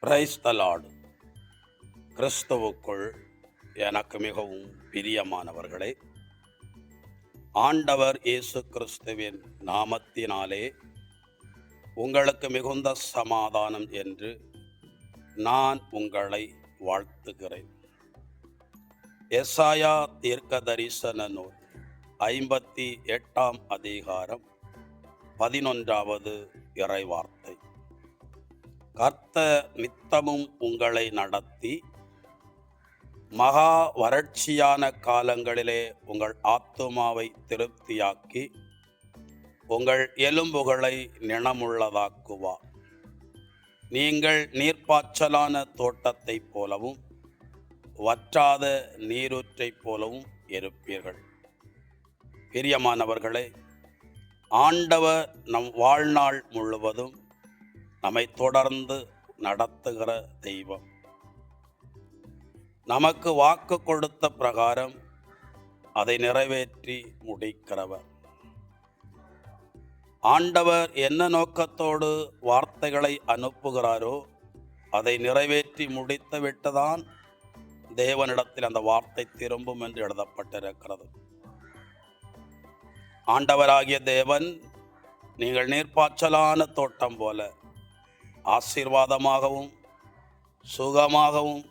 Praise the Lord. கிறிஸ்துவுக்குள் எனக்கு மிகவும் பிரியமானவர்களே, ஆண்டவர் இயேசு கிறிஸ்துவின் நாமத்தினாலே உங்களுக்கு மிகுந்த சமாதானம் என்று நான் உங்களை வாழ்த்துகிறேன். எசாயா தீர்க்க தரிசன நூல் 58ஆம் அதிகாரம் 11வது இறைவார்த்தை. கர்த்தர் நித்தமும் உங்களை நடத்தி மகா வறட்சியான காலங்களிலே உங்கள் ஆத்துமாவை திருப்தியாக்கி உங்கள் எலும்புகளை நிணமுள்ளதாக்குவார். நீங்கள் நீர்ப்பாய்ச்சலான தோட்டத்தைப் போலவும் வற்றாத நீரூற்றைப் போலவும் இருப்பீர்கள். பிரியமானவர்களே, ஆண்டவர் நம் வாழ்நாள் முழுவதும் நம்மை தொடர்ந்து நடத்துகிற தெய்வம். நமக்கு வாக்கு கொடுத்த பிரகாரம் அதை நிறைவேற்றி முடிக்கிறவர். ஆண்டவர் என்ன நோக்கத்தோடு வார்த்தைகளை அனுப்புகிறாரோ அதை நிறைவேற்றி முடித்து விட்டுதான் தேவனிடத்தில் அந்த வார்த்தை திரும்பும் என்று எழுதப்பட்டிருக்கிறது. ஆண்டவராகிய தேவன் நீங்கள் நீர்ப்பாய்ச்சலான தோட்டம் போல ஆசீர்வாதமாகவும் சுகமாகவும்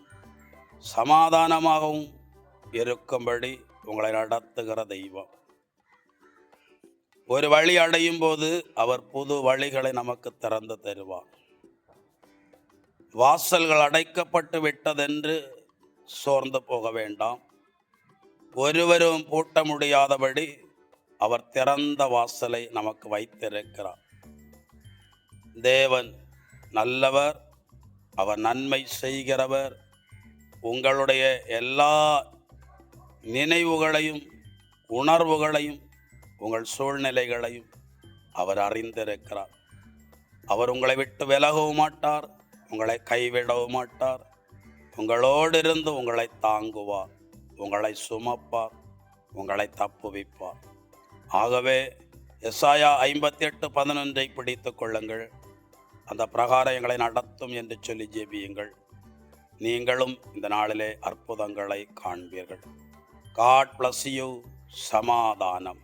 சமாதானமாகவும் இருக்கும்படி உங்களை நடத்துகிற தெய்வம். ஒரு வழி அடையும் போது அவர் புது வழிகளை நமக்கு திறந்து தருவார். வாசல்கள் அடைக்கப்பட்டு விட்டதென்று சோர்ந்து போக வேண்டாம். ஒருவரும் பூட்ட முடியாதபடி அவர் திறந்த வாசலை நமக்கு வைத்திருக்கிறார். தேவன் நல்லவர், அவர் நன்மை செய்கிறவர். உங்களுடைய எல்லா நினைவுகளையும் உணர்வுகளையும் உங்கள் சூழ்நிலைகளையும் அவர் அறிந்திருக்கிறார். அவர் உங்களை விட்டு விலகவும் மாட்டார், உங்களை கைவிடவும் மாட்டார். உங்களோடு இருந்து உங்களை தாங்குவார், உங்களை சுமப்பார், உங்களை தப்புவிப்பார். ஆகவே எசாயா 58:11 பிடித்து கொள்ளுங்கள். அந்த பிரகாரம் எங்களை நடத்தும் என்று சொல்லி ஜெபியுங்கள். நீங்களும் இந்த நாளிலே அற்புதங்களை காண்பீர்கள். God bless you. சமாதானம்.